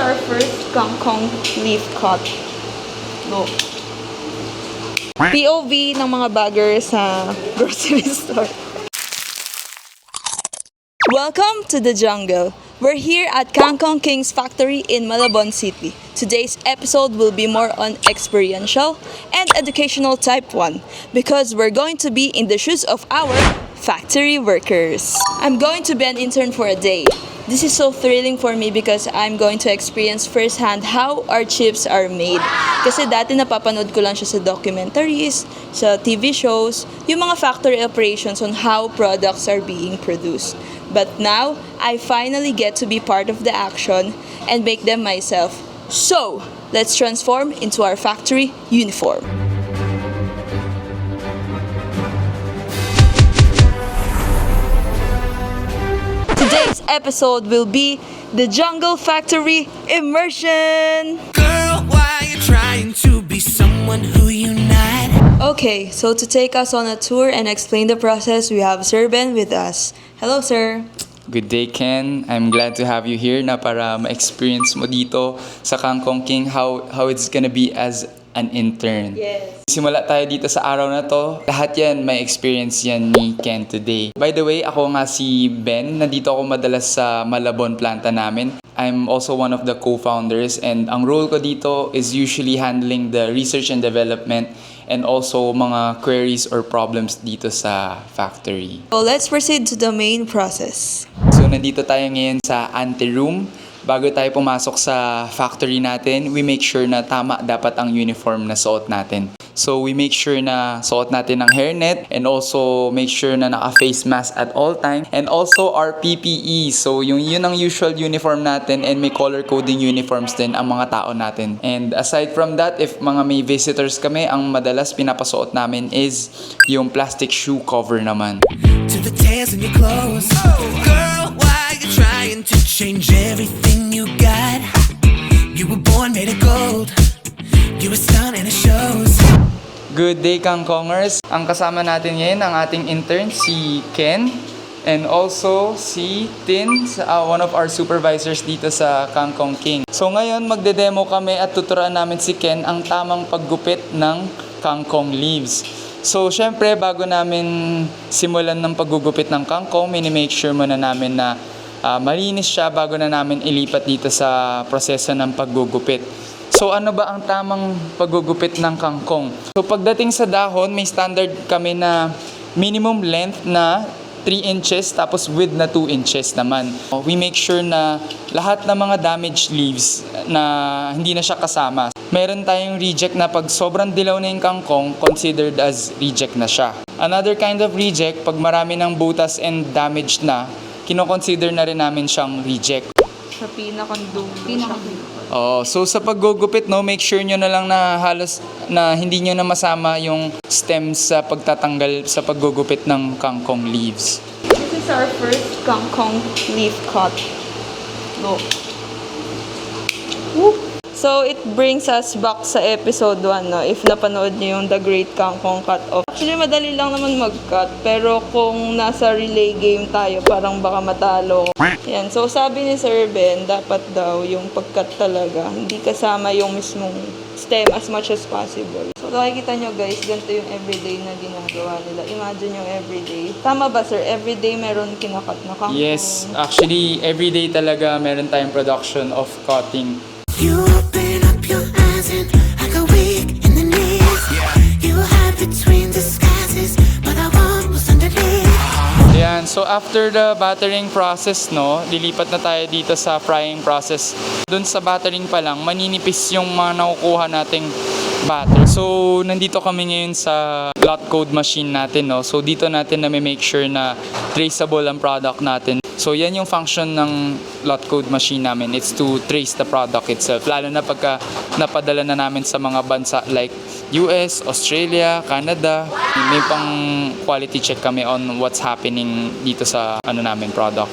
our first kangkong leaf cut. Look. POV ng mga bagger sa grocery store. Welcome to the jungle. We're here at Kangkong King's factory in Malabon City. Today's episode will be more on experiential and educational type 1 because we're going to be in the shoes of our factory workers. I'm going to be an intern for a day. This is so thrilling for me because I'm going to experience firsthand how our chips are made. Kasi dati napapanood ko lang siya sa documentaries, sa TV shows, yung mga factory operations on how products are being produced. But now, I finally get to be part of the action and make them myself. So, let's transform into our factory uniform. Today's episode will be the Jungle Factory Immersion! Girl, why you trying to be someone who you're not? Okay, so to take us on a tour and explain the process, we have Sir Ben with us. Hello, sir. Good day, Ken. I'm glad to have you here na para ma-experience mo dito sa Kangkong King how it's gonna be as an intern. Yes. Simula tayo dito sa araw na to. Lahat yan, may experience yan ni Ken today. By the way, ako nga si Ben. Nandito ako madalas sa Malabon planta namin. I'm also one of the co-founders and ang role ko dito is usually handling the research and development and also mga queries or problems dito sa factory. So let's proceed to the main process. So nandito tayo ngayon sa ante-room. Bago tayo pumasok sa factory natin, we make sure na tama dapat ang uniform na suot natin. So we make sure na suot natin ang hairnet and also make sure na naka-face mask at all time and also our PPE. So yun ang usual uniform natin and may color coding uniforms din ang mga tao natin. And aside from that, if mga may visitors kami, ang madalas pinapasuot namin is yung plastic shoe cover naman. To the tears in your clothes. Girl, why you trying to change everything you got? You were born made of gold. You were stunned and it shows. Good day, Kangkongers! Ang kasama natin ngayon ang ating intern, si Ken. And also si Tin, one of our supervisors dito sa Kangkong King. So ngayon, magde-demo kami at tuturuan namin si Ken ang tamang paggupit ng kangkong leaves. So syempre, bago namin simulan ng paggugupit ng kangkong, minimake sure muna namin na malinis siya bago na namin ilipat dito sa proseso ng paggugupit. So ano ba ang tamang paggugupit ng kangkong? So pagdating sa dahon, may standard kami na minimum length na 3 inches tapos width na 2 inches naman. We make sure na lahat ng mga damaged leaves na hindi na siya kasama. Meron tayong reject na pag sobrang dilaw na yung kangkong, considered as reject na siya. Another kind of reject, pag marami ng butas and damaged na, kino-consider na rin namin siyang reject. Sa pinakandong. So sa paggugupit, make sure nyo na lang na halos na hindi nyo na masama yung stems sa pagtatanggal sa paggugupit ng kangkong leaves. This is our first kangkong leaf cut. Look. Woo! So, it brings us back sa episode 1, no? If napanood niyo yung The Great Kangkong Cut-Off. Actually, madali lang naman mag-cut. Pero kung nasa relay game tayo, parang baka matalo. Yan. So, sabi ni Sir Ben, dapat daw yung pag-cut talaga, hindi kasama yung mismong stem as much as possible. So, nakikita nyo guys, ganito yung everyday na ginagawa nila. Imagine yung everyday. Tama ba, sir? Everyday meron kinakat na kangkong? Yes, actually, everyday talaga meron tayong production of cutting. You open up your eyes and I go weak in the knees. You hide between disguises, but I want what's underneath. Ayan, so after the battering process, lilipat na tayo dito sa frying process. Doon sa battering pa lang, maninipis yung mga nakukuha nating batter. So, nandito kami ngayon sa lot code machine natin, So, dito natin na make sure na traceable ang product natin. So, yan yung function ng lot code machine namin. It's to trace the product itself. Lalo na pagka napadala na namin sa mga bansa like US, Australia, Canada. May pang quality check kami on what's happening dito sa product.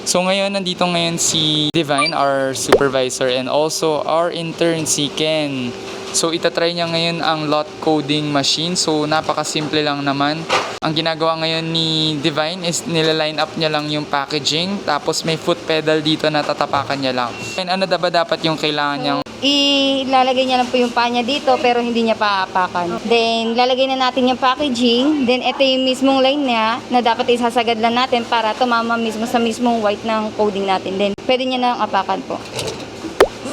So ngayon, nandito ngayon si Divine, our supervisor, and also our intern, si Ken. So itatry niya ngayon ang lot coding machine. So napakasimple lang naman. Ang ginagawa ngayon ni Divine is nila-line up niya lang yung packaging, tapos may foot pedal dito na tatapakan niya lang. And ano ba dapat yung kailangan niyang Ilalagay niya lang po yung paa niya dito pero hindi niya paapakan. Then, lalagay na natin yung packaging. Then, ito yung mismong line niya na dapat isasagad lang natin para tumama mismo sa mismong white ng coding natin. Then, pwede niya na apakan po.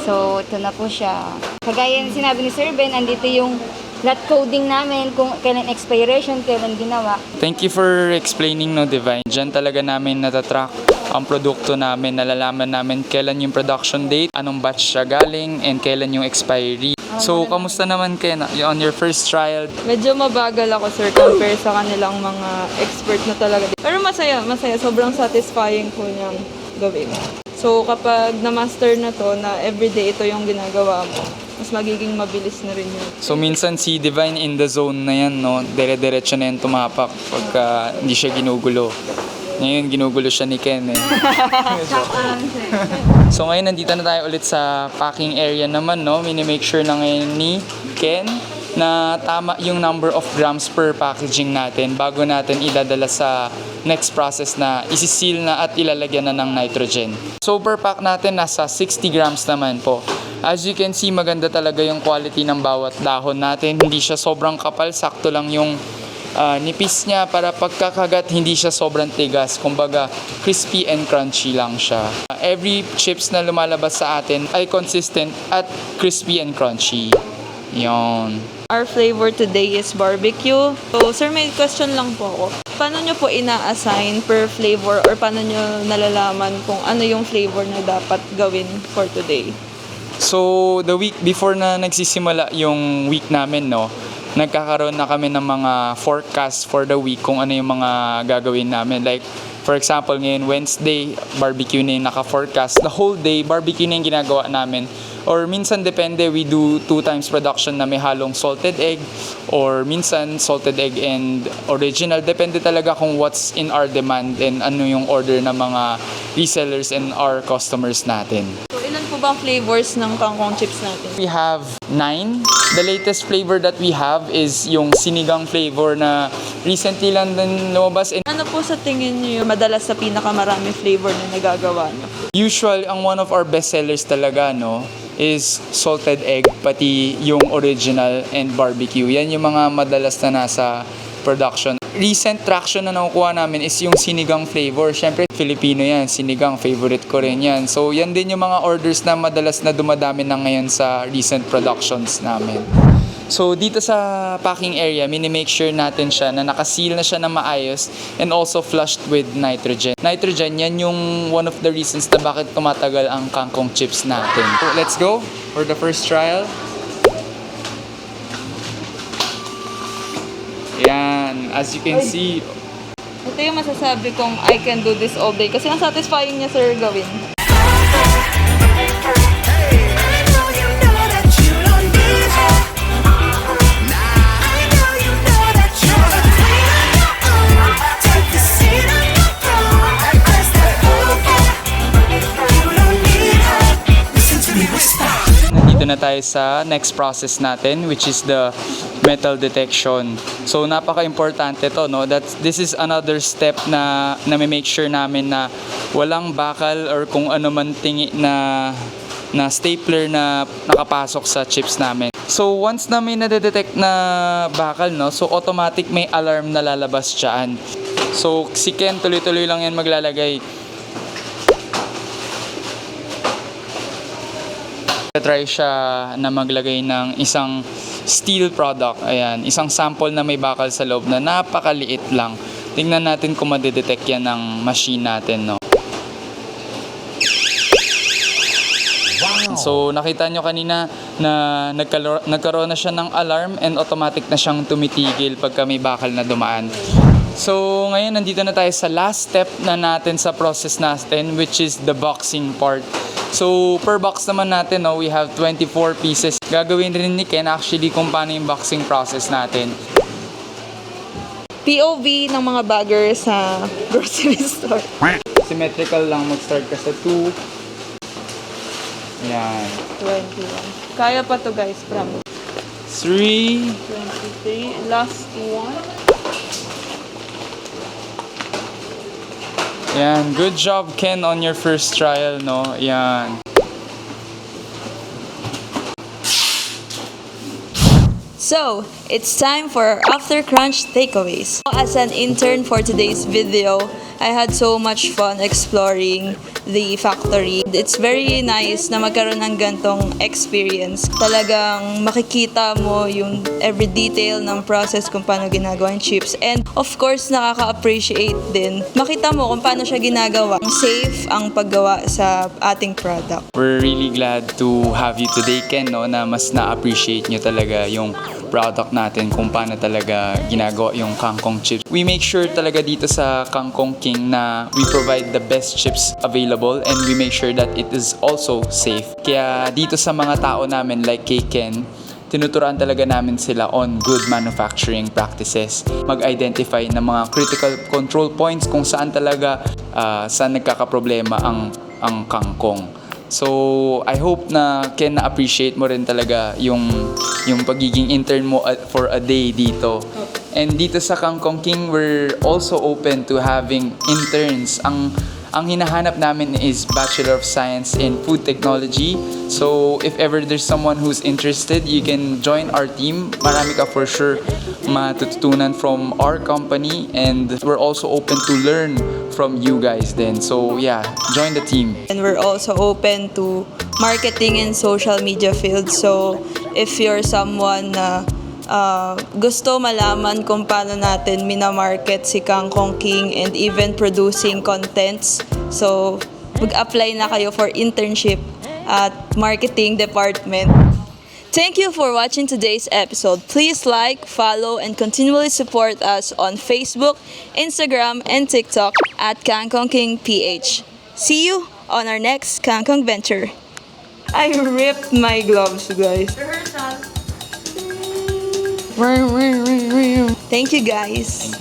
So, ito na po siya. Kagaya ng sinabi ni Sir Ben, andito yung lot coding namin, kung kailan expiration, kailan ginawa. Thank you for explaining, no, Divine. Diyan talaga namin natatrack ang produkto namin, nalalaman namin kailan yung production date, anong batch siya galing, and kailan yung expiry. So, kamusta naman Ken on your first trial? Medyo mabagal ako, sir, compare sa kanilang mga expert na talaga. Pero masaya. Sobrang satisfying po niyang gawin. So, kapag na-master na to, na everyday ito yung ginagawa mo, mas magiging mabilis na rin yun. So, minsan si Divine in the zone na yan, no? Dire-diretso na yan tumapak pagka hindi siya ginugulo. Ngayon, ginugulo siya ni Ken, eh. So, ngayon, nandito na tayo ulit sa packing area naman, no? Mini-make sure na ngayon ni Ken na tama yung number of grams per packaging natin bago natin idadala sa next process na isi-seal na at ilalagyan na ng nitrogen. So, per pack natin, nasa 60 grams naman po. As you can see, maganda talaga yung quality ng bawat dahon natin. Hindi siya sobrang kapal, sakto lang yung nipis niya para pagkakagat hindi siya sobrang tigas. Kumbaga, crispy and crunchy lang siya. Every chips na lumalabas sa atin ay consistent at crispy and crunchy. Yon. Our flavor today is barbecue. So, sir, may question lang po ako. Paano nyo po ina-assign per flavor or paano nyo nalalaman kung ano yung flavor na dapat gawin for today? So, the week before na nagsisimula yung week namin, no, nagkakaroon na kami ng mga forecast for the week kung ano yung mga gagawin namin. Like, for example, ngayon Wednesday, barbecue na yung naka-forecast. The whole day, barbecue na yung ginagawa namin. Or minsan depende, we do 2 times production na may halong salted egg or minsan salted egg and original. Depende talaga kung what's in our demand and ano yung order ng mga resellers and our customers natin. So, ilan po ba ang flavors ng kangkong chips natin? We have 9. The latest flavor that we have is yung sinigang flavor na recently lang din lumabas. And Ano po sa tingin nyo yung madalas sa pinakamarami flavor na nagagawa nyo? usual, ang one of our best sellers talaga, no, is salted egg, pati yung original and barbecue. Yan yung mga madalas na nasa production. Recent traction na nakukuha namin is yung sinigang flavor. Siyempre, Filipino yan. Sinigang, favorite ko rin yan. So, yan din yung mga orders na madalas na dumadami na ngayon sa recent productions namin. So, dito sa packing area, mini-make sure natin siya na nakaseal na siya na maayos and also flushed with nitrogen. Nitrogen, yan yung one of the reasons na bakit tumatagal ang kangkong chips natin. So, let's go for the first trial. Yan, as you can see, Ito yung masasabi kong I can do this all day kasi ang satisfying niya, sir, gawin. nandito na tayo sa next process natin, which is the metal detection. So napaka-importante to, no, that this is another step na make sure namin na walang bakal or kung ano man tingi na stapler na nakapasok sa chips namin. So once na may nadedetect na bakal, no, so automatic may alarm na lalabas dyan. So si Ken tuloy-tuloy lang yan maglalagay. Try siya na maglagay ng isang steel product. Ayan, isang sample na may bakal sa loob na napakaliit lang. Tingnan natin kung madedetect yan ng machine natin, no. So nakita nyo kanina na nagkaroon na siya ng alarm and automatic na siyang tumitigil pagka may bakal na dumaan. So ngayon nandito na tayo sa last step na natin sa process natin, which is the boxing part. So per box naman natin, no, we have 24 pieces. Gagawin rin ni Ken actually kung paano yung boxing process natin. POV ng mga bagger sa grocery store. Symmetrical lang, mag-start ka sa 2. Yan. 21. Kaya pa to, guys, promise. 3. 23. Last one. Yan, good job Ken on your first trial, no? Yan. So, it's time for our After Crunch takeaways. As an intern for today's video, I had so much fun exploring the factory. It's very nice na magkaroon ng gantong experience. Talagang makikita mo yung every detail ng process kung paano ginagawa yung chips. And of course, nakaka-appreciate din. Makita mo kung paano siya ginagawa. Safe ang paggawa sa ating product. We're really glad to have you today, Ken, no, na mas na-appreciate nyo talaga yung product natin kung paano talaga ginagawa yung kangkong chips. We make sure talaga dito sa Kangkong King na we provide the best chips available and we make sure that it is also safe. Kaya dito sa mga tao namin like kay Ken, tinuturuan talaga namin sila on good manufacturing practices. Mag-identify ng mga critical control points kung saan talaga saan nagkakaproblema ang kangkong. So, I hope na Ken na-appreciate mo rin talaga yung pagiging intern mo for a day dito. And dito sa Kangkong King, we're also open to having interns. Ang hinahanap namin is Bachelor of Science in Food Technology. So, if ever there's someone who's interested, you can join our team. Marami ka for sure matututunan from our company. And we're also open to learn from you guys then. So, yeah, join the team. And we're also open to marketing and social media field. So, if you're someone na gusto malaman kung paano natin minamarket si Kangkong King and even producing contents, so mag-apply na kayo for internship at marketing department. Thank you for watching today's episode. Please like, follow, and continually support us on Facebook, Instagram, and TikTok at Kangkong King PH. See you on our next Kangkong venture. I ripped my gloves, guys. Thank you, guys.